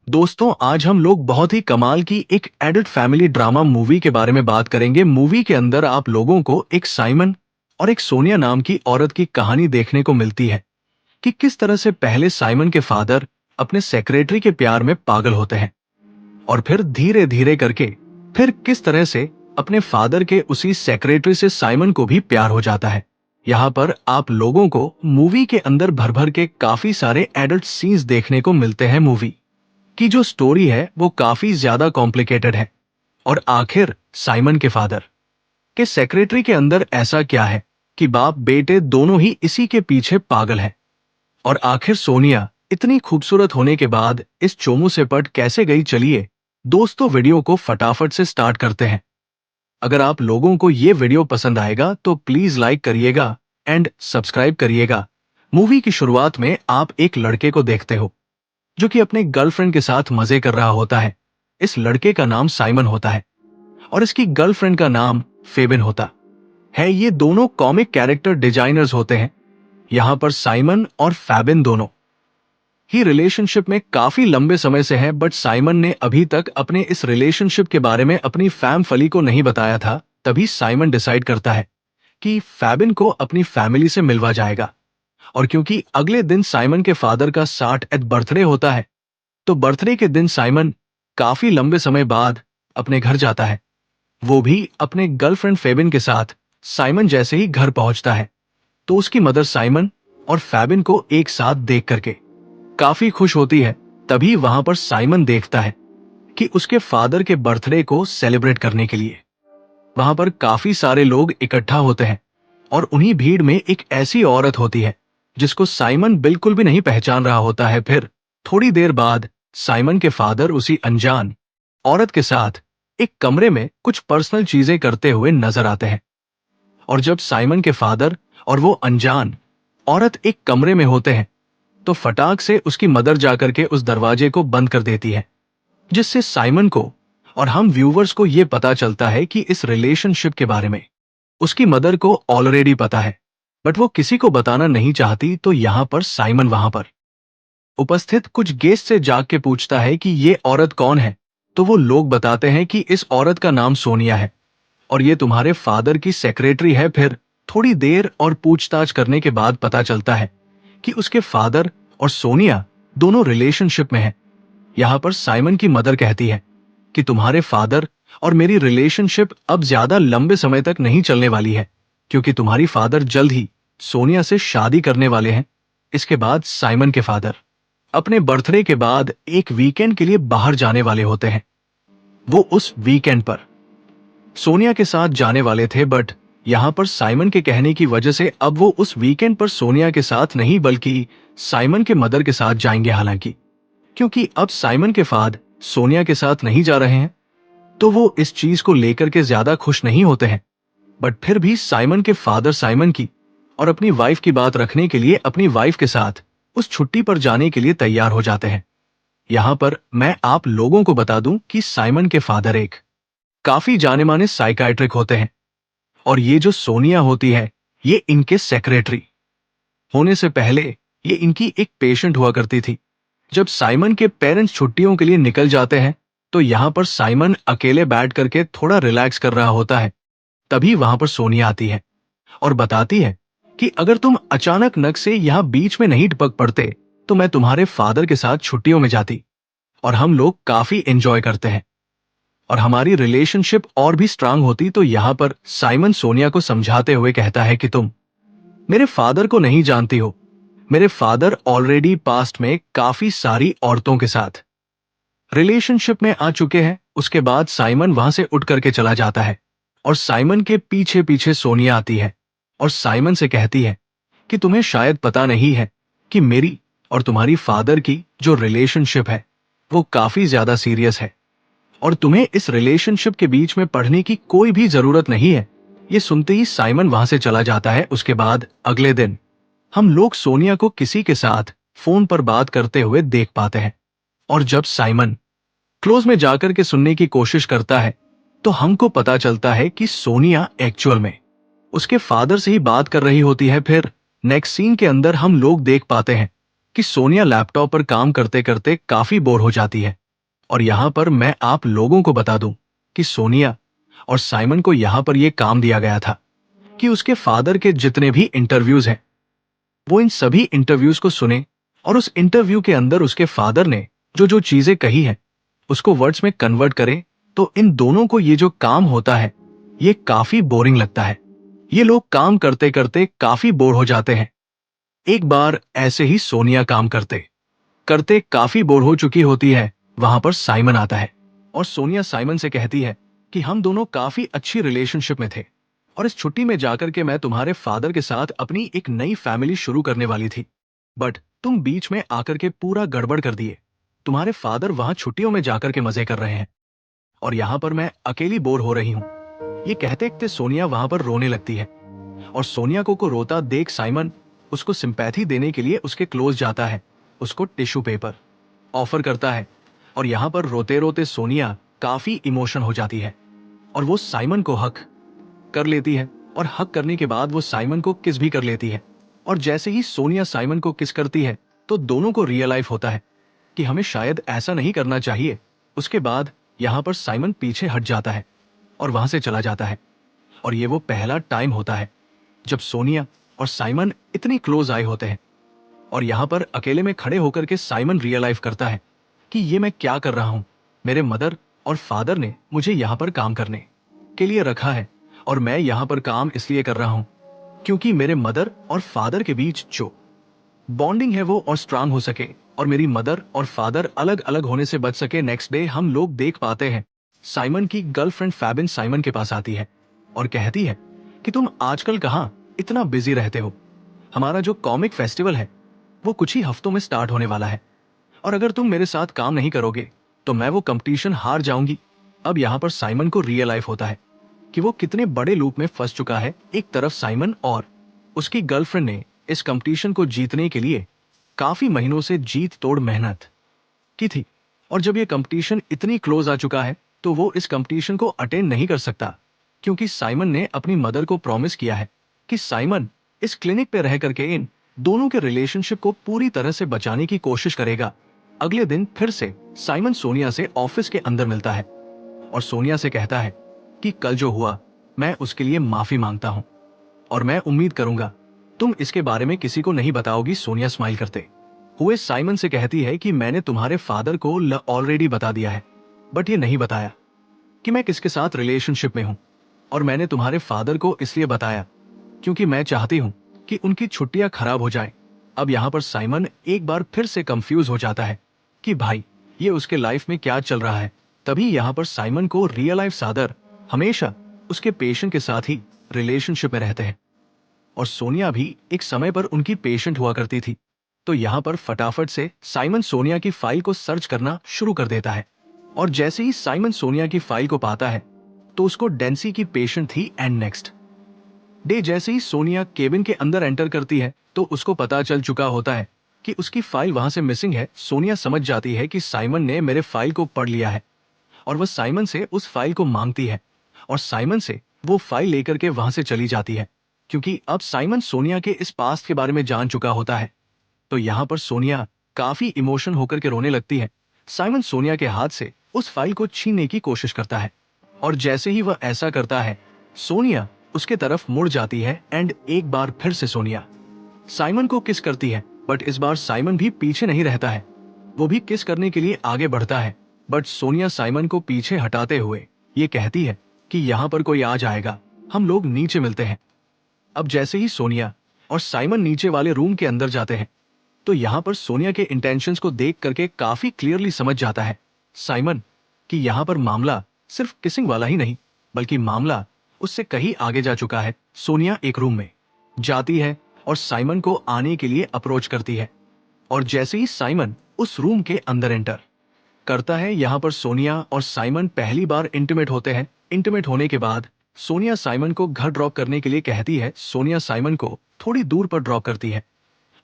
दोस्तों, आज हम लोग बहुत ही कमाल की एक एडल्ट फैमिली ड्रामा मूवी के बारे में बात करेंगे। मूवी के अंदर आप लोगों को एक साइमन और एक सोनिया नाम की औरत की कहानी देखने को मिलती है कि किस तरह से पहले साइमन के फादर अपने सेक्रेटरी के प्यार में पागल होते हैं और फिर धीरे धीरे करके फिर किस तरह से अपने फादर के उसी सेक्रेटरी से साइमन को भी प्यार हो जाता है। यहाँ पर आप लोगों को मूवी के अंदर भर भर के काफी सारे एडल्ट सीन्स देखने को मिलते हैं। मूवी की जो स्टोरी है वो काफी ज्यादा कॉम्प्लिकेटेड है और आखिर साइमन के फादर के सेक्रेटरी के अंदर ऐसा क्या है कि बाप बेटे दोनों ही इसी के पीछे पागल हैं। और आखिर सोनिया इतनी खूबसूरत होने के बाद इस चोमू से पट कैसे गई। चलिए दोस्तों, वीडियो को फटाफट से स्टार्ट करते हैं। अगर आप लोगों को ये वीडियो पसंद आएगा तो प्लीज लाइक करिएगा एंड सब्सक्राइब करिएगा। मूवी की शुरुआत में आप एक लड़के को देखते हो जो कि अपने गर्लफ्रेंड के साथ मजे कर रहा होता है। इस लड़के का नाम साइमन होता है और इसकी गर्लफ्रेंड का नाम फेबिन होता है। ये दोनों कॉमिक कैरेक्टर डिजाइनर्स होते हैं। यहाँ पर साइमन और फेबिन दोनों ही रिलेशनशिप में काफी लंबे समय से हैं, बट साइमन ने अभी तक अपने इस रिलेशनशिप के बारे में अपनी फैमिली को नहीं बताया था। तभी साइमन डिसाइड करता है कि फेबिन को अपनी फैमिली से मिलवा जाएगा। और क्योंकि अगले दिन साइमन के फादर का 60th बर्थडे होता है, तो बर्थडे के दिन साइमन काफी लंबे समय बाद अपने घर जाता है, वो भी अपने गर्लफ्रेंड फेबिन के साथ। साइमन जैसे ही घर पहुंचता है तो उसकी मदर साइमन और फेबिन को एक साथ देख करके काफी खुश होती है। तभी वहां पर साइमन देखता है कि उसके फादर के बर्थडे को सेलिब्रेट करने के लिए वहां पर काफी सारे लोग इकट्ठा होते हैं और उन्हीं भीड़ में एक ऐसी औरत होती है जिसको साइमन बिल्कुल भी नहीं पहचान रहा होता है। फिर थोड़ी देर बाद साइमन के फादर उसी अनजान औरत के साथ एक कमरे में कुछ पर्सनल चीजें करते हुए नजर आते हैं। और जब साइमन के फादर और वो अनजान औरत एक कमरे में होते हैं तो फटाक से उसकी मदर जाकर के उस दरवाजे को बंद कर देती है, जिससे साइमन को और हम व्यूवर्स को यह पता चलता है कि इस रिलेशनशिप के बारे में उसकी मदर को ऑलरेडी पता है, बट वो किसी को बताना नहीं चाहती। तो यहाँ पर साइमन वहां पर उपस्थित कुछ गेस्ट से जाग के पूछता है कि ये औरत कौन है। तो वो लोग बताते हैं कि इस औरत का नाम सोनिया है और ये तुम्हारे फादर की सेक्रेटरी है। फिर थोड़ी देर और पूछताछ करने के बाद पता चलता है कि उसके फादर और सोनिया दोनों रिलेशनशिप में हैं। यहाँ पर साइमन की मदर कहती है कि तुम्हारे फादर और मेरी रिलेशनशिप अब ज्यादा लंबे समय तक नहीं चलने वाली है, क्योंकि तुम्हारी फादर जल्द ही सोनिया से शादी करने वाले हैं। इसके बाद साइमन के फादर अपने बर्थडे के बाद एक वीकेंड के लिए बाहर जाने वाले होते हैं। वो उस वीकेंड पर सोनिया के साथ जाने वाले थे, बट यहाँ पर साइमन के कहने की वजह से अब वो उस वीकेंड पर सोनिया के साथ नहीं बल्कि साइमन के मदर के साथ जाएंगे। हालांकि क्योंकि अब साइमन के फादर सोनिया के साथ नहीं जा रहे हैं तो वो इस चीज को लेकर के ज्यादा खुश नहीं होते हैं। बट फिर भी साइमन के फादर साइमन की और अपनी वाइफ की बात रखने के लिए अपनी वाइफ के साथ उस छुट्टी पर जाने के लिए तैयार हो जाते हैं। यहाँ पर मैं आप लोगों को बता दूं कि साइमन के फादर एक काफी जाने माने साइकाइट्रिक होते हैं और ये जो सोनिया होती है ये इनके सेक्रेटरी होने से पहले ये इनकी एक पेशेंट हुआ करती थी। जब साइमन के पेरेंट्स छुट्टियों के लिए निकल जाते हैं तो यहाँ पर साइमन अकेले बैठ करके थोड़ा रिलैक्स कर रहा होता है। तभी वहां पर सोनिया आती है और बताती है कि अगर तुम अचानक नक से यहाँ बीच में नहीं टपक पड़ते तो मैं तुम्हारे फादर के साथ छुट्टियों में जाती और हम लोग काफी एंजॉय करते हैं और हमारी रिलेशनशिप और भी स्ट्रांग होती। तो यहाँ पर साइमन सोनिया को समझाते हुए कहता है कि तुम मेरे फादर को नहीं जानती हो, मेरे फादर ऑलरेडी पास्ट में काफी सारी औरतों के साथ रिलेशनशिप में आ चुके हैं। उसके बाद साइमन वहां से उठ करके चला जाता है और साइमन के पीछे पीछे सोनिया आती है और साइमन से कहती है कि तुम्हें शायद पता नहीं है कि मेरी और तुम्हारी फादर की जो रिलेशनशिप है वो काफी ज्यादा सीरियस है और तुम्हें इस रिलेशनशिप के बीच में पढ़ने की कोई भी जरूरत नहीं है। ये सुनते ही साइमन वहां से चला जाता है। उसके बाद अगले दिन हम लोग सोनिया को किसी के साथ फोन पर बात करते हुए देख पाते हैं और जब साइमन क्लोज में जाकर के सुनने की कोशिश करता है तो हमको पता चलता है कि सोनिया एक्चुअल में उसके फादर से ही बात कर रही होती है। फिर नेक्स्ट सीन के अंदर हम लोग देख पाते हैं कि सोनिया लैपटॉप पर काम करते करते काफी बोर हो जाती है और यहाँ पर मैं आप लोगों को बता दूं कि सोनिया और साइमन को यहाँ पर यह काम दिया गया था कि उसके फादर के जितने भी इंटरव्यूज हैं वो इन सभी इंटरव्यूज को सुने और उस इंटरव्यू के अंदर उसके फादर ने जो जो चीजें कही हैं उसको वर्ड्स में कन्वर्ट करें। तो इन दोनों को ये जो काम होता है ये काफी बोरिंग लगता है। ये लोग काम करते करते काफी बोर हो जाते हैं। एक बार ऐसे ही सोनिया काम करते करते काफी बोर हो चुकी होती है। वहां पर साइमन आता है और सोनिया साइमन से कहती है कि हम दोनों काफी अच्छी रिलेशनशिप में थे और इस छुट्टी में जाकर के मैं तुम्हारे फादर के साथ अपनी एक नई फैमिली शुरू करने वाली थी, बट तुम बीच में आकर के पूरा गड़बड़ कर दिए। तुम्हारे फादर वहां छुट्टियों में जाकर के मजे कर रहे हैं और यहाँ पर मैं अकेली बोर हो रही हूँ। ये कहते कहते सोनिया वहां पर रोने लगती है और सोनिया को रोता देख साइमन उसको सिंपैथी देने के लिए उसके क्लोज जाता है, उसको टिश्यू पेपर ऑफर करता है और यहाँ पर रोते रोते सोनिया काफी इमोशन हो जाती है और वो साइमन को हक कर लेती है और हक करने के बाद वो साइमन को किस भी कर लेती है। और जैसे ही सोनिया साइमन को किस करती है तो दोनों को रियलाइज होता है कि हमें शायद ऐसा नहीं करना चाहिए। उसके बाद यहाँ पर साइमन पीछे हट जाता है और वहां से चला जाता है और ये वो पहला टाइम होता है जब सोनिया और साइमन इतनी क्लोज आए होते हैं। और यहाँ पर अकेले में खड़े होकर के साइमन रियलाइज करता है कि ये मैं क्या कर रहा हूँ। मेरे मदर और फादर ने मुझे यहाँ पर काम करने के लिए रखा है और मैं यहाँ पर काम इसलिए कर रहा हूँ क्योंकि मेरे मदर और फादर के बीच जो बॉन्डिंग है वो और स्ट्रांग हो सके और मेरी मदर और फादर अलग अलग होने से बच सके। नेक्स्ट डे हम लोग देख पाते हैं साइमन की गर्लफ्रेंड फैबिन साइमन के पास आती है और कहती है कि तुम आजकल कहाँ इतना बिजी रहते हो। हमारा जो कॉमिक फेस्टिवल है वो कुछ ही हफ्तों में स्टार्ट होने वाला है और अगर तुम मेरे साथ काम नहीं करोगे तो मैं वो कंपटीशन हार जाऊंगी। अब यहाँ पर साइमन को रियलाइज होता है कि वो कितने बड़े लूप में फंस चुका है। एक तरफ साइमन और उसकी गर्लफ्रेंड ने इस कंपटीशन को जीतने के लिए काफी महीनों से जीत तोड़ मेहनत की थी और जब ये कंपटीशन इतनी क्लोज आ चुका है तो वो इस कंपटीशन को अटेंड नहीं कर सकता क्योंकि साइमन ने अपनी मदर को प्रॉमिस किया है कि साइमन इस क्लिनिक पे रह करके इन दोनों के रिलेशनशिप को पूरी तरह से बचाने की कोशिश करेगा। अगले दिन फिर से साइमन सोनिया से ऑफिस के अंदर मिलता है और सोनिया से कहता है कि कल जो हुआ मैं उसके लिए माफी मांगता हूं और मैं उम्मीद करूंगा तुम इसके बारे में किसी को नहीं बताओगी। सोनिया स्माइल करते हुए साइमन से कहती है कि मैंने तुम्हारे फादर को ऑलरेडी बता दिया है बट ये नहीं बताया कि मैं किसके साथ रिलेशनशिप में हूं और मैंने तुम्हारे फादर को इसलिए बताया क्योंकि मैं चाहती हूं कि उनकी छुट्टियां खराब हो जाएं। अब यहाँ पर साइमन एक बार फिर से कंफ्यूज हो जाता है कि भाई ये उसके लाइफ में क्या चल रहा है। तभी यहाँ पर साइमन को रियल लाइफ फादर हमेशा उसके पेशेंट के साथ ही रिलेशनशिप में रहते हैं और सोनिया भी एक समय पर उनकी पेशेंट हुआ करती थी। तो यहाँ पर फटाफट से साइमन सोनिया की फाइल को सर्च करना शुरू कर देता है और जैसे ही साइमन सोनिया की फाइल को पाता है तो उसको डेंसी की पेशेंट थी एंड नेक्स्ट डे जैसे ही सोनिया केबिन के अंदर एंटर करती है तो उसको पता चल चुका होता है कि उसकी फाइल वहां से मिसिंग है। सोनिया समझ जाती है कि साइमन ने मेरे फाइल को पढ़ लिया है और वह साइमन से उस फाइल को मांगती है और साइमन से वो फाइल लेकर के वहां से चली जाती है क्योंकि अब साइमन सोनिया के इस पास्ट के बारे में जान चुका होता है। तो यहाँ पर सोनिया काफी इमोशन होकर के रोने लगती है। साइमन सोनिया के हाथ से उस फाइल को छीनने की कोशिश करता है और जैसे ही वह ऐसा करता है सोनिया उसके तरफ मुड़ जाती है एंड एक बार फिर से सोनिया साइमन को किस करती है बट इस बार साइमन भी पीछे नहीं रहता है, वो भी किस करने के लिए आगे बढ़ता है बट सोनिया साइमन को पीछे हटाते हुए ये कहती है कि यहाँ पर कोई आ जाएगा, हम लोग नीचे मिलते हैं। अब जैसे ही सोनिया और साइमन नीचे वाले रूम के अंदर जाते हैं तो यहाँ पर सोनिया के इंटेंशंस को देख करके काफी क्लियरली समझ जाता है साइमन कि यहाँ पर मामला सिर्फ किसिंग वाला ही नहीं बल्कि मामला उससे कहीं आगे जा चुका है। सोनिया एक रूम में जाती है और साइमन को आने के लिए अप्रोच करती है और जैसे ही साइमन उस रूम के अंदर एंटर करता है यहाँ पर सोनिया और साइमन पहली बार इंटीमेट होते हैं। इंटीमेट होने के बाद सोनिया साइमन को घर ड्रॉप करने के लिए कहती है। सोनिया साइमन को थोड़ी दूर पर ड्रॉप करती है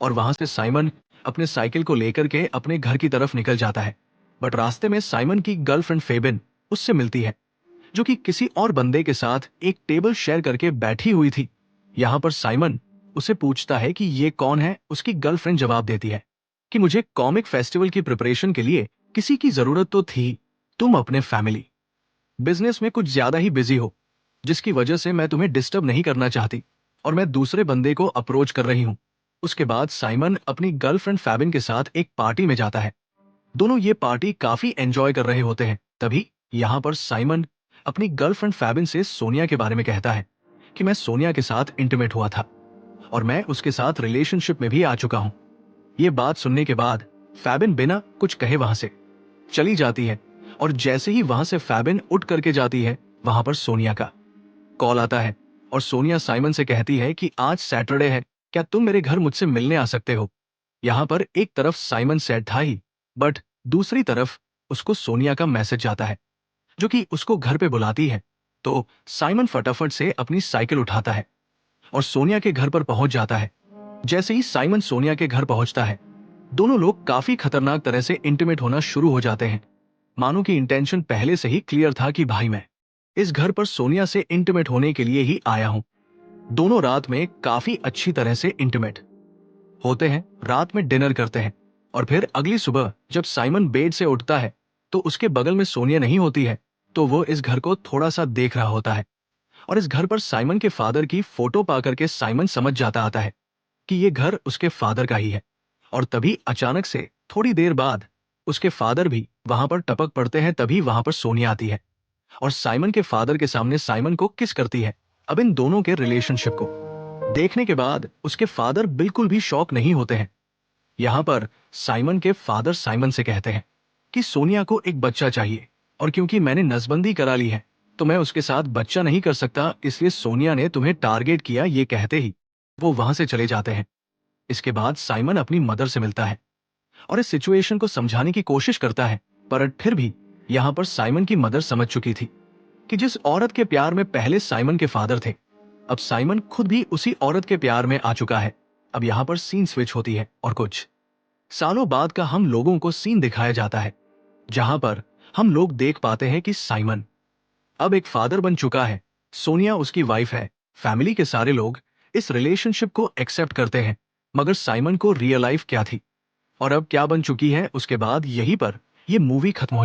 और वहां से साइमन अपने साइकिल को लेकर के अपने घर की तरफ निकल जाता है बट रास्ते में साइमन की गर्लफ्रेंड फेबिन उससे मिलती है जो कि किसी और बंदे के साथ एक टेबल शेयर करके बैठी हुई थी। यहाँ पर साइमन उसे पूछता है कि ये कौन है। उसकी गर्लफ्रेंड जवाब देती है कि मुझे कॉमिक फेस्टिवल की प्रिपरेशन के लिए किसी की जरूरत तो थी। तुम अपने फैमिली बिजनेस में कुछ ज्यादा ही बिजी हो, जिसकी वजह से मैं तुम्हें डिस्टर्ब नहीं करना चाहती और मैं दूसरे बंदे को अप्रोच कर रही हूँ। उसके बाद साइमन अपनी गर्लफ्रेंड फैबिन के साथ एक पार्टी में जाता है। दोनों ये पार्टी काफी एंजॉय कर रहे होते हैं। तभी यहाँ पर साइमन अपनी गर्लफ्रेंड फैबिन से सोनिया के बारे में कहता है कि मैं सोनिया के साथ इंटीमेट हुआ था और मैं उसके साथ रिलेशनशिप में भी आ चुका हूँ। ये बात सुनने के बाद फैबिन बिना कुछ कहे वहां से चली जाती है और जैसे ही वहां से फैबिन उठ करके जाती है, वहां पर सोनिया का कॉल आता है और सोनिया साइमन से कहती है कि आज सैटरडे है, क्या तुम मेरे घर मुझसे मिलने आ सकते हो। यहाँ पर एक तरफ साइमन सैड था ही, बट दूसरी तरफ उसको सोनिया का मैसेज आता है जो कि उसको घर पे बुलाती है। तो साइमन फटाफट से अपनी साइकिल उठाता है और सोनिया के घर पर पहुंच जाता है। जैसे ही साइमन सोनिया के घर पहुंचता है, दोनों लोग काफी खतरनाक तरह से इंटीमेट होना शुरू हो जाते हैं। मानो की इंटेंशन पहले से ही क्लियर था कि भाई मैं इस घर पर सोनिया से इंटीमेट होने के लिए ही आया हूं। दोनों रात में काफी अच्छी तरह से इंटीमेट होते हैं, रात में डिनर करते हैं और फिर अगली सुबह जब साइमन बेड से उठता है तो उसके बगल में सोनिया नहीं होती है। तो वो इस घर को थोड़ा सा देख रहा होता है और इस घर पर साइमन के फादर की फोटो पाकर के साइमन समझ जाता आता है कि ये घर उसके फादर का ही है। और तभी अचानक से थोड़ी देर बाद उसके फादर भी वहां पर टपक पड़ते हैं। तभी वहां पर सोनिया आती है और साइमन के फादर के सामने साइमन को किस करती है। अब इन दोनों के रिलेशनशिप को देखने के बाद उसके फादर बिल्कुल भी शॉक नहीं होते हैं। यहाँ पर साइमन के फादर साइमन से कहते हैं कि सोनिया को एक बच्चा चाहिए और क्योंकि मैंने नसबंदी करा ली है तो मैं उसके साथ बच्चा नहीं कर सकता, इसलिए सोनिया ने तुम्हें टारगेट किया। ये कहते ही वो वहां से चले जाते हैं। इसके बाद साइमन अपनी मदर से मिलता है और इस सिचुएशन को समझाने की कोशिश करता है, पर फिर भी यहाँ पर साइमन की मदर समझ चुकी थी कि जिस औरत के प्यार में पहले साइमन के फादर थे, अब साइमन खुद भी उसी औरत के प्यार में आ चुका है। अब यहाँ पर सीन स्विच होती है और कुछ सालों बाद का हम लोगों को सीन दिखाया जाता है, जहां पर हम लोग देख पाते हैं कि साइमन अब एक फादर बन चुका है। सोनिया उसकी वाइफ है। फैमिली के सारे लोग इस रिलेशनशिप को एक्सेप्ट करते हैं, मगर साइमन को रियल लाइफ क्या थी और अब क्या बन चुकी है, उसके बाद यहीं पर यह मूवी खत्म हो